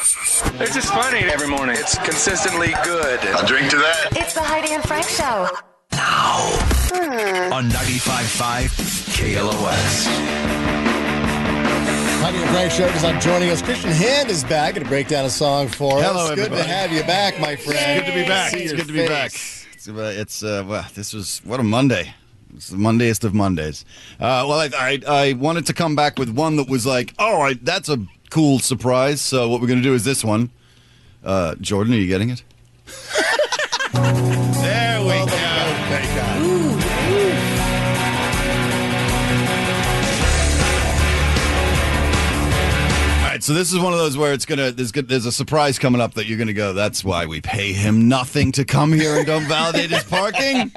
It's just funny every morning. It's consistently good. I'll drink to that. It's the Heidi and Frank Show. Now on 95.5 KLOS. Heidi and Frank Show is not joining us. Christian Hand is back to break down a song for us. Hello, Good everybody. to have you back, my friend. Good to be back. See It's your good to be back. face. This was, what a Monday. It's the Mondayest of Mondays. I wanted to come back with one that was like, all right, that's a cool surprise. So what we're going to do is this one. Jordan, are you getting it? There we go. Thank God. All right, so this is one of those where there's a surprise coming up that you're gonna go, that's why we pay him nothing to come here and don't validate his parking.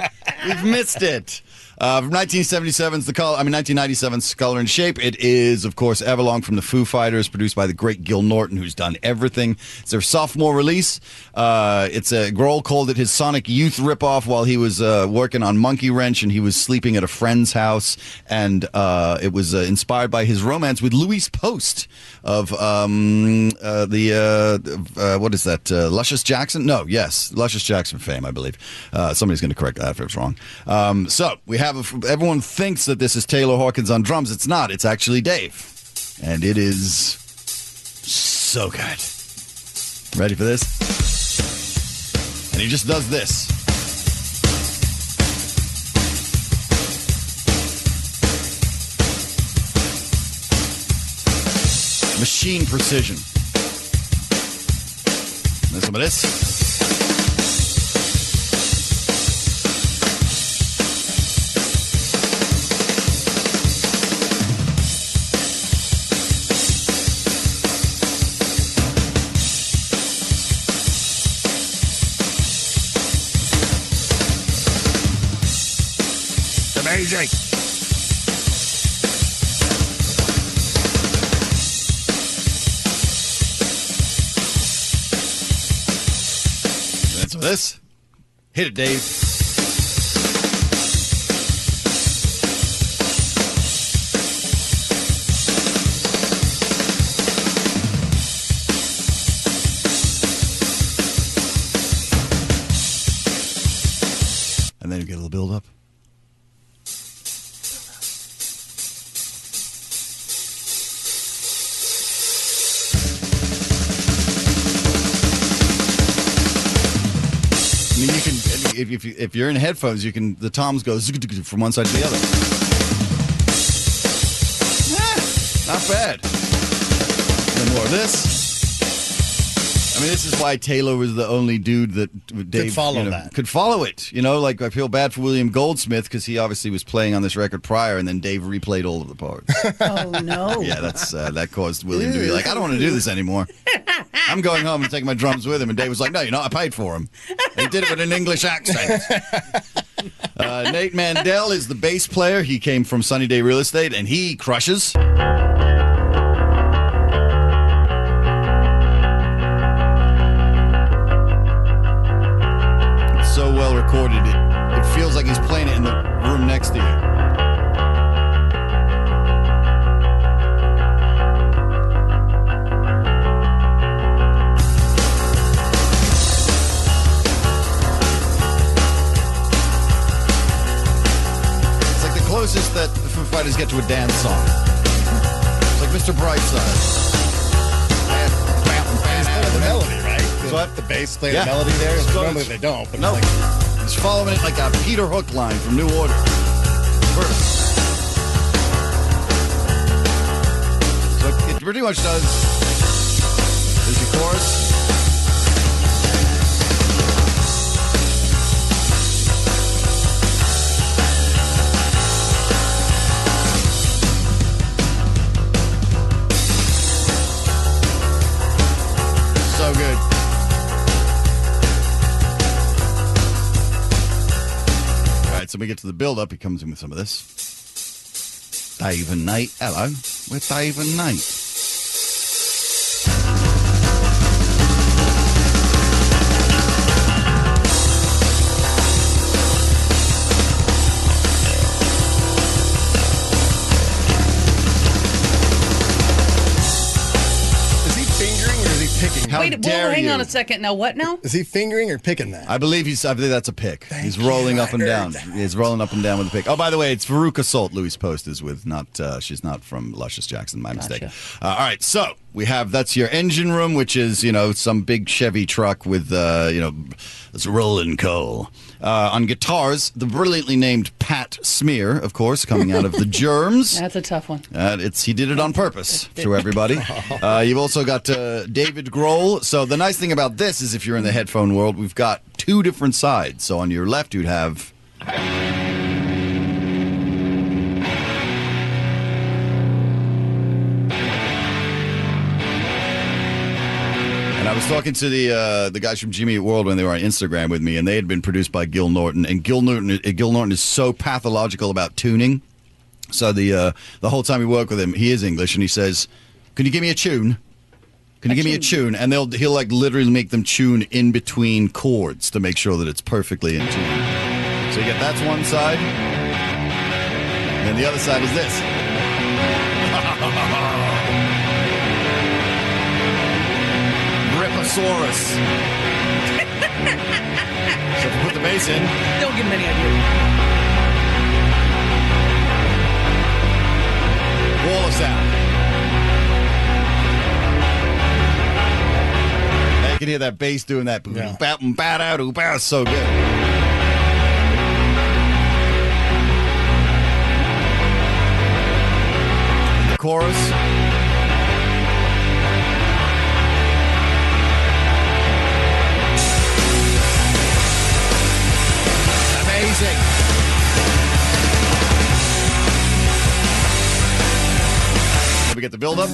We've missed it. From 1997's Color and Shape. It is, of course, Everlong from the Foo Fighters, produced by the great Gil Norton, who's done everything. It's their sophomore release. Grohl called it his Sonic Youth ripoff while he was working on Monkey Wrench, and he was sleeping at a friend's house. And it was inspired by his romance with Louise Post of what is that? Luscious Jackson? No, yes, Luscious Jackson fame, I believe. Somebody's going to correct that if it's wrong. So we have everyone thinks that this is Taylor Hawkins on drums. It's not. It's actually Dave, and it is so good. Ready for this? And he just does this. Machine precision. There's some of this. Amazing. That's this. Hit it, Dave. And then you get a little build up. I mean, you can if you're in headphones, you can the toms go from one side to the other. Not bad. Then more of this. I mean, this is why Taylor was the only dude that Dave could follow it. You know, like I feel bad for William Goldsmith because he obviously was playing on this record prior, and then Dave replayed all of the parts. Oh no! Yeah, that caused William to be like, I don't want to do this anymore. I'm going home and taking my drums with him. And Dave was like, no, you're not. I paid for him. He did it with an English accent. Nate Mandel is the bass player. He came from Sunny Day Real Estate, and he crushes. It's so well recorded. It feels like he's playing it in the room next to you. Closest that the Foo Fighters get to a dance song. It's like Mr. Brightside. The melody, right? What? The bass play the melody there. Normally they don't. But no, he's following it like a Peter Hook line from New Order. Perfect. So it pretty much does. There's your chorus. So good. All right, so we get to the build-up. He comes in with some of this. Dave and Nate. Hello. We're Dave and Nate. Is he fingering is he picking? How Wait, dare hang you? on a second. Now what now? Is he fingering or picking that? I believe that's a pick. He's you. rolling I up and heard down. that. He's rolling up and down with a pick. Oh, by the way, it's Veruca Salt. Louis Post is with, she's not from Luscious Jackson. My mistake. All right, so we have that's your engine room, which is some big Chevy truck with it's rolling coal. On guitars, the brilliantly named Pat Smear, of course, coming out of the Germs. That's a tough one. He did it on purpose to everybody. You've also got David Grohl. So the nice thing about this is if you're in the headphone world, we've got two different sides. So on your left, you'd have... And I was talking to the guys from Jimmy Eat World when they were on Instagram with me, and they had been produced by Gil Norton. And Gil Norton is so pathological about tuning. So the whole time we work with him, he is English, and he says, "Can you give me a tune? Can you give me a tune?" And he'll like literally make them tune in between chords to make sure that it's perfectly in tune. So you get that's one side, and then the other side is this. Riposaurus. So if you put the bass in, Don't give him any idea. wall of sound. Now you can hear that bass doing that. Yeah. So good. The chorus. Amazing. Then we get the build-up.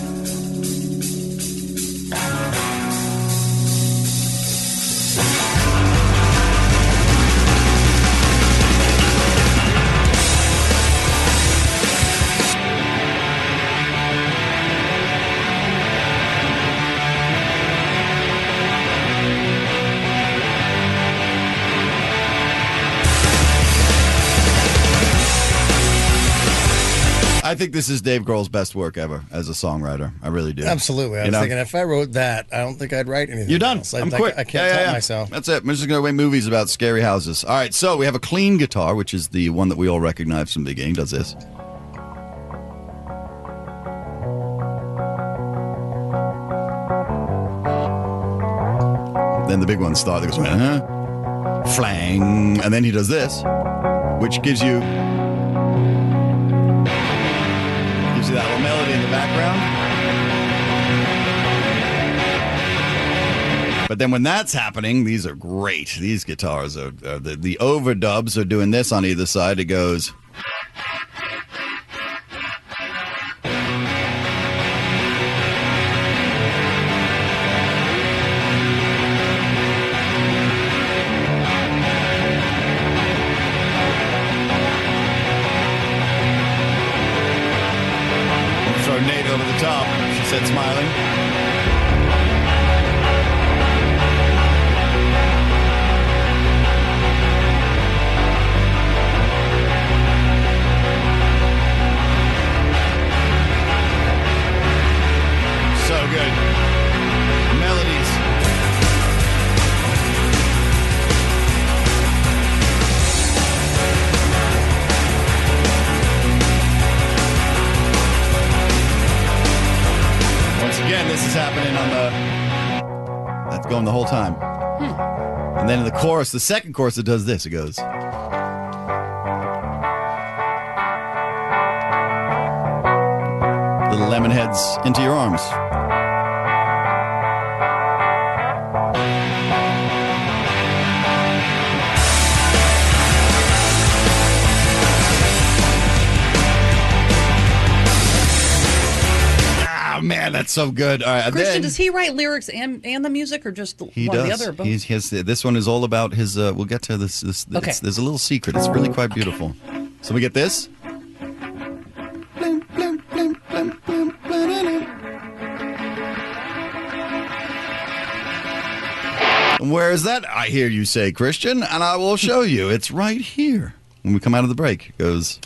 I think this is Dave Grohl's best work ever as a songwriter. I really do. Absolutely. I was thinking if I wrote that, I don't think I'd write anything. You're done. Else. I'm quit. I can't top myself. That's it. We're just going to make movies about scary houses. All right, so we have a clean guitar, which is the one that we all recognize from the beginning. Does this. Then the big one starts. It goes, flang. And then he does this, which gives you that little melody in the background. But then when that's happening, these are great. These guitars are the overdubs are doing this on either side. It goes. Throw Nate over the top, she said, smiling. So good. Melodies. Once again, this is happening on the... That's going the whole time. And then in the chorus, the second chorus, it does this. It goes... Little lemon heads into your arms. Man, that's so good. All right, Christian, does he write lyrics and the music, or just one or the other? Or both? This one is all about his. We'll get to this. Okay. There's a little secret. It's really quite beautiful. So we get this. Where is that? I hear you say, Christian, and I will show you. It's right here. When we come out of the break, it goes.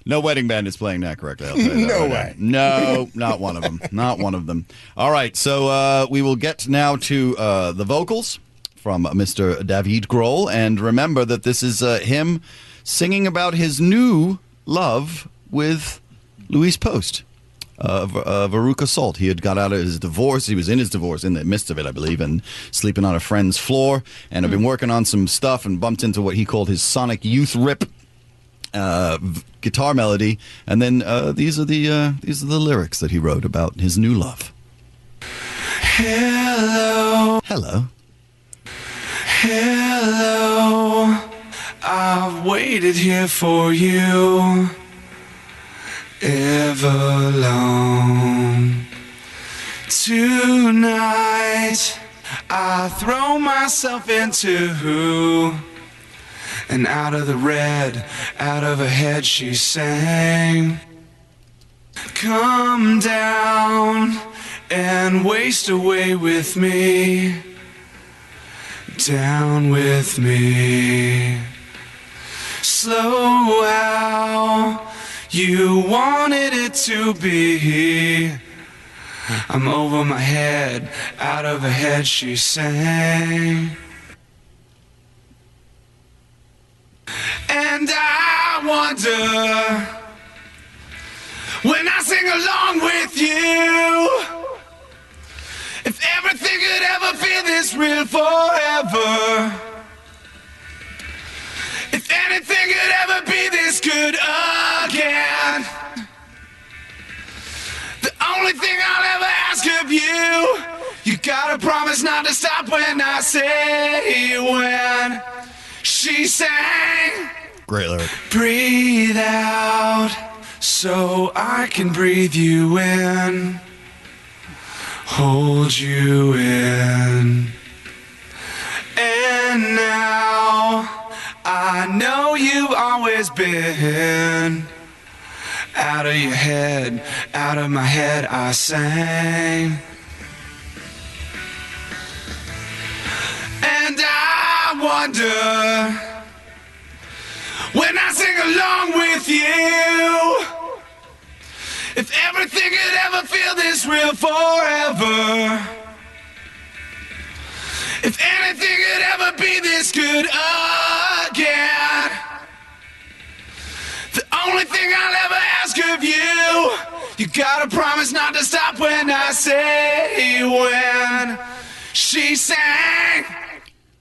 No wedding band is playing that correctly. I'll tell you that No right way. now. No, not one of them. Not one of them. All right, so we will get now to the vocals from Mr. David Grohl. And remember that this is him singing about his new love with Louise Post. Veruca Salt. He had got out of his divorce. He was in his divorce, in the midst of it, I believe, and sleeping on a friend's floor. And had been working on some stuff and bumped into what he called his Sonic Youth rip guitar melody. And then these are the lyrics that he wrote about his new love. Hello. Hello. Hello. I've waited here for you. Everlong. Tonight I throw myself into, and out of the red, out of her head she sang, come down and waste away with me, down with me. Slow how you wanted it to be. I'm over my head, out of her head she sang. And I wonder, when I sing along with you, if everything could ever feel this real forever. If anything could ever be this good again. The only thing I'll ever ask of you, you gotta promise not to stop when I say when. She sang, Great lyric. breathe out so I can breathe you in, hold you in. And now I know you've always been out of your head, out of my head I sang. And I wonder, when I sing along with you, if everything could ever feel this real forever. If anything could ever be this good again. The only thing I'll ever ask of you, you gotta promise not to stop when I say when. She sang.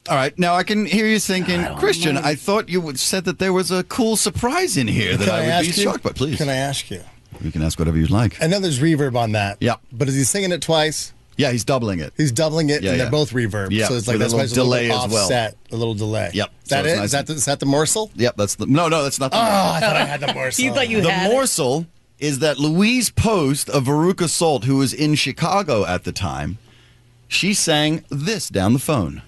All right, now I can hear you thinking, Christian, I thought you said that there was a cool surprise in here that I would be shocked by. Please. Can I ask you? You can ask whatever you'd like. I know there's reverb on that. Yeah. But is he singing it twice? Yeah, he's doubling it. He's doubling it, Yeah, and yeah. they're both reverb. Yeah, so it's like with a that's why little it's a little delay bit as well. offset, a little delay. Yep. Is that So it's it? nice. Is that the morsel? Yep, that's the... No, that's not the... Oh, I thought I had the morsel. You thought you The had it? morsel is that Louise Post of Veruca Salt, who was in Chicago at the time, she sang this down the phone.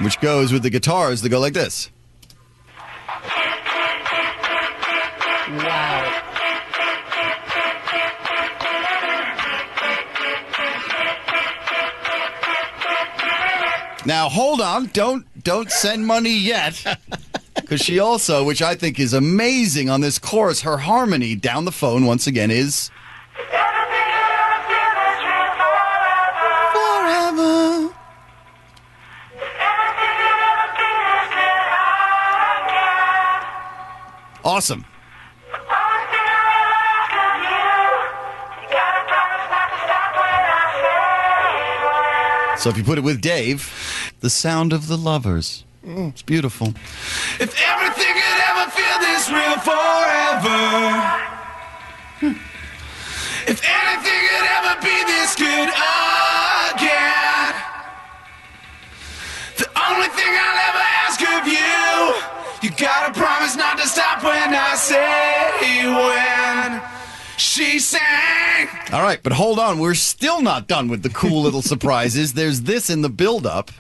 Which goes with the guitars that go like this. Wow. Now hold on, don't send money yet, because she also, which I think is amazing on this chorus, her harmony down the phone once again is forever. Awesome. So if you put it with Dave, the sound of the lovers. It's beautiful. If everything could ever feel this real forever. If anything could ever be this good again. The only thing I'll ever ask of you, you gotta promise not to stop when I say when. She sang. All right, but hold on. We're still not done with the cool little surprises. There's this in the build-up.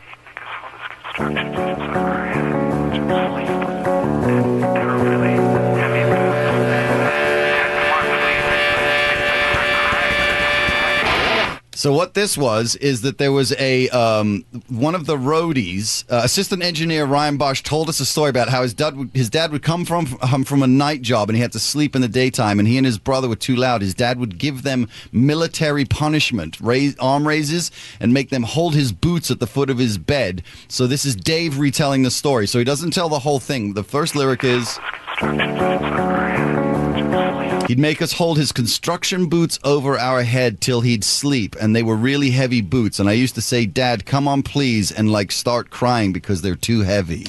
So what this was is that there was a one of the roadies, assistant engineer Ryan Bosch, told us a story about how his dad would come from a night job and he had to sleep in the daytime, and he and his brother were too loud. His dad would give them military punishment, arm raises, and make them hold his boots at the foot of his bed. So this is Dave retelling the story. So he doesn't tell the whole thing. The first lyric is, he'd make us hold his construction boots over our head till he'd sleep, and they were really heavy boots. And I used to say, Dad, come on, please, and like start crying because they're too heavy.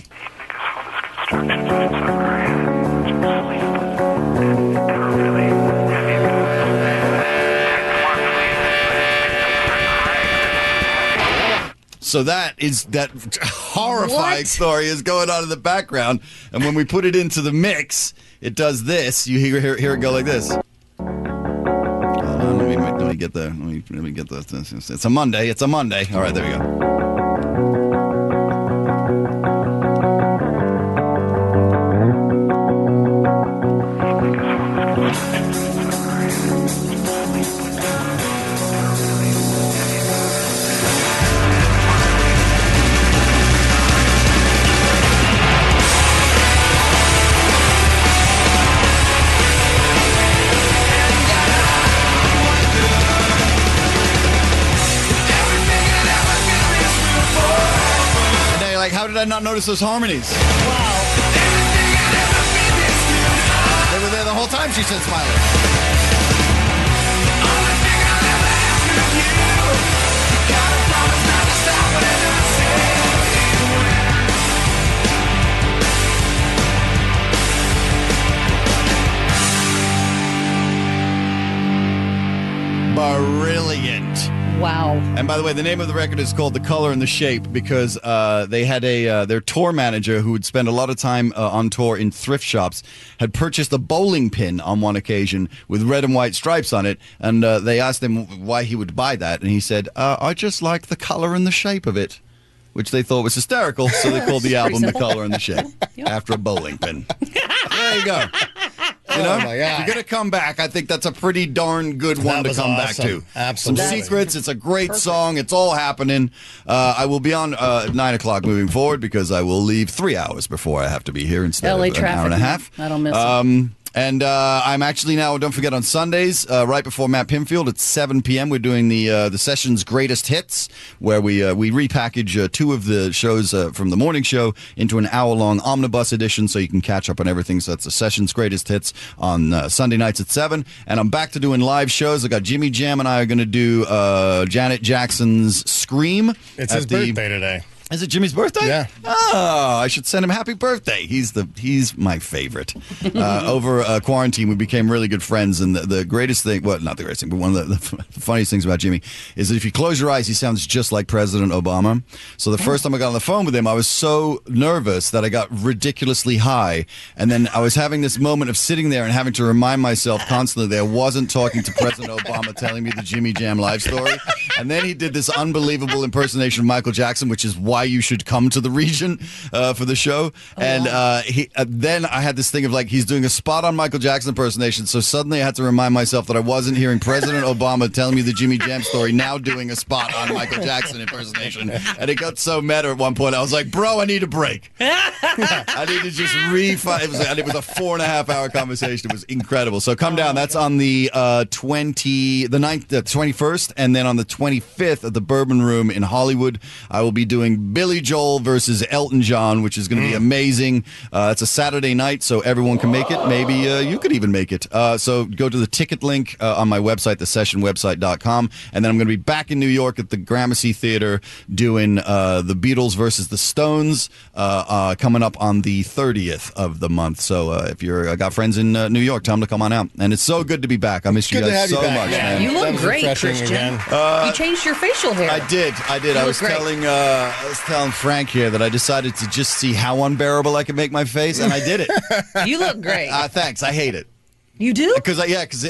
So that horrifying story is going on in the background, and when we put it into the mix, it does this. You hear it go like this. Let me get the. It's a Monday. It's a Monday. All right, there we go. How did I not notice those harmonies? Wow. They were there the whole time, she said, smiling. Brilliant. Wow. And by the way, the name of the record is called The Color and the Shape because they had their tour manager who would spend a lot of time on tour in thrift shops had purchased a bowling pin on one occasion with red and white stripes on it. And they asked him why he would buy that. And he said, I just like the color and the shape of it, which they thought was hysterical. So they called the album The Color and the Shape after a bowling pin. There you go. You know, oh my God. If you're going to come back, I think that's a pretty darn good one to come back to. Absolutely. Some secrets. It's a great song. It's all happening. I will be on at 9 o'clock moving forward because I will leave 3 hours before I have to be here instead LA of an traffic, hour and a half. I don't miss it. And I'm actually now, don't forget, on Sundays, right before Matt Pimfield at 7 p.m., we're doing the Sessions Greatest Hits, where we repackage two of the shows from the morning show into an hour-long omnibus edition so you can catch up on everything. So that's the Sessions Greatest Hits on Sunday nights at 7. And I'm back to doing live shows. I got Jimmy Jam and I are going to do Janet Jackson's Scream. It's his birthday today. Is it Jimmy's birthday? Yeah. Oh, I should send him happy birthday. He's my favorite. Over quarantine, we became really good friends, and the greatest thing, well, not the greatest thing, but one of the funniest things about Jimmy is that if you close your eyes, he sounds just like President Obama. So the first time I got on the phone with him, I was so nervous that I got ridiculously high, and then I was having this moment of sitting there and having to remind myself constantly that I wasn't talking to President Obama telling me the Jimmy Jam live story. And then he did this unbelievable impersonation of Michael Jackson, which is why you should come to the region for the show. And then I had this thing of like, he's doing a spot on Michael Jackson impersonation. So suddenly I had to remind myself that I wasn't hearing President Obama telling me the Jimmy Jam story, now doing a spot on Michael Jackson impersonation. And it got so meta at one point. I was like, bro, I need a break. I need to just it was a 4.5 hour conversation. It was incredible. So come down. That's on the 21st. And then on the 25th at the Bourbon Room in Hollywood, I will be doing Billy Joel versus Elton John, which is going to be amazing. It's a Saturday night, so everyone can make it. Maybe you could even make it. So go to the ticket link on my website, thesessionwebsite.com. And then I'm going to be back in New York at the Gramercy Theater doing the Beatles versus the Stones coming up on the 30th of the month. So if you're got friends in New York, tell them to come on out. And it's so good to be back. I miss you guys so much, man. You look great, Christian. You changed your facial hair. I did. I was telling Frank here that I decided to just see how unbearable I could make my face, and I did it. You look great. Thanks. I hate it. You do? Because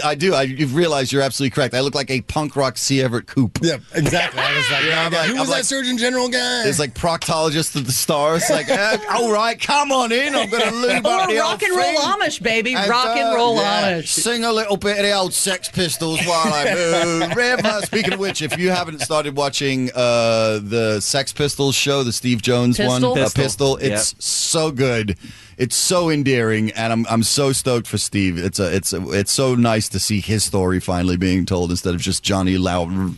I do. You've realized you're absolutely correct. I look like a punk rock C. Everett Koop. Yeah, exactly. I was like, who was that Surgeon General guy? It's like proctologist of the stars. Like, all right, come on in. I'm going to lube up the rock and roll Amish, baby. Rock and roll Amish. Sing a little bit of the old Sex Pistols while I move. Speaking of which, if you haven't started watching the Sex Pistols show, the Steve Jones one, Pistol, it's so good. It's so endearing, and I'm so stoked for Steve. It's so nice to see his story finally being told instead of just Johnny Loudon.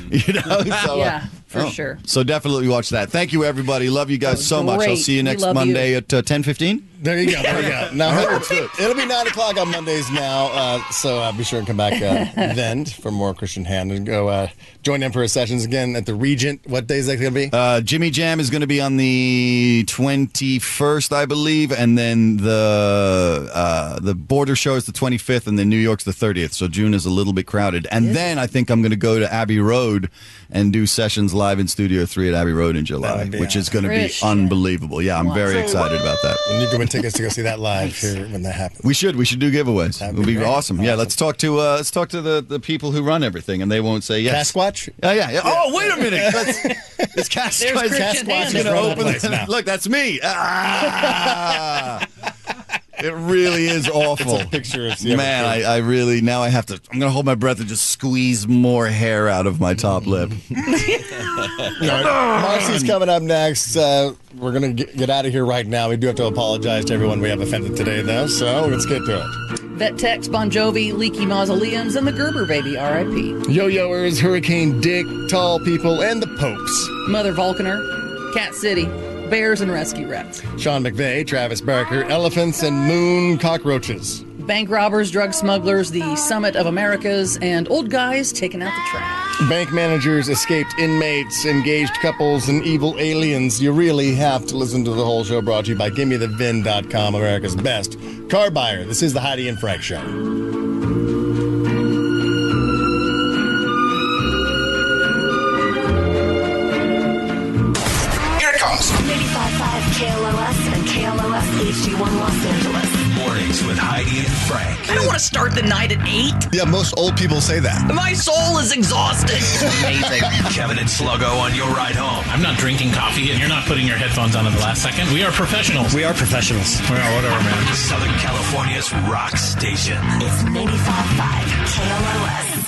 You know, so, for sure. So definitely watch that. Thank you, everybody. Love you guys so much. I'll see you next Monday at 10:15. There you go. Now it'll be 9 o'clock on Mondays now. So be sure and come back then for more Christian Hand and go join Emperor Sessions again at the Regent. What day is that going to be? Jimmy Jam is going to be on the 21st, I believe, and then the Border show is the 25th, and then New York's the 30th. So June is a little bit crowded, and then I think I'm going to go to Abbey Road and do sessions live in Studio 3 at Abbey Road in July, which is going to be unbelievable. Yeah, I'm very excited about that. And you can win tickets to go see that live here when that happens. We should do giveaways. It'll be awesome. Yeah, let's talk to the people who run everything, and they won't say yes. Sasquatch? Yeah. Oh, wait a minute. It's Sasquatch going to open the Look, that's me. It really is awful. It's a picture of Man, I really, now I have to, I'm going to hold my breath and just squeeze more hair out of my top lip. Marcy's coming up next. We're going to get out of here right now. We do have to apologize to everyone we have offended today, though, so let's get to it. Vet Tex, Bon Jovi, Leaky Mausoleums, and the Gerber Baby, R.I.P. Yo-Yoers, Hurricane Dick, Tall People, and the Popes. Mother Vulcaner, Cat City, Bears and Rescue Rats. Sean McVeigh, Travis Barker, Elephants, and Moon Cockroaches. Bank robbers, drug smugglers, the Summit of Americas, and old guys taking out the trash. Bank managers, escaped inmates, engaged couples, and evil aliens. You really have to listen to the whole show, brought to you by GiveMeTheVin.com, America's best car buyer. This is the Heidi and Frank Show. Here it comes. 85.5 KLOS and KLOS HD1 Los Angeles. Mornings with Heidi and Frank. I don't want to start the night at 8. Yeah, most old people say that. My soul is exhausted. Amazing. Kevin and Sluggo on your ride home. I'm not drinking coffee, and you're not putting your headphones on at the last second. We are professionals. We are professionals. Well, whatever, man. Southern California's rock station. It's 95.5 KLOS.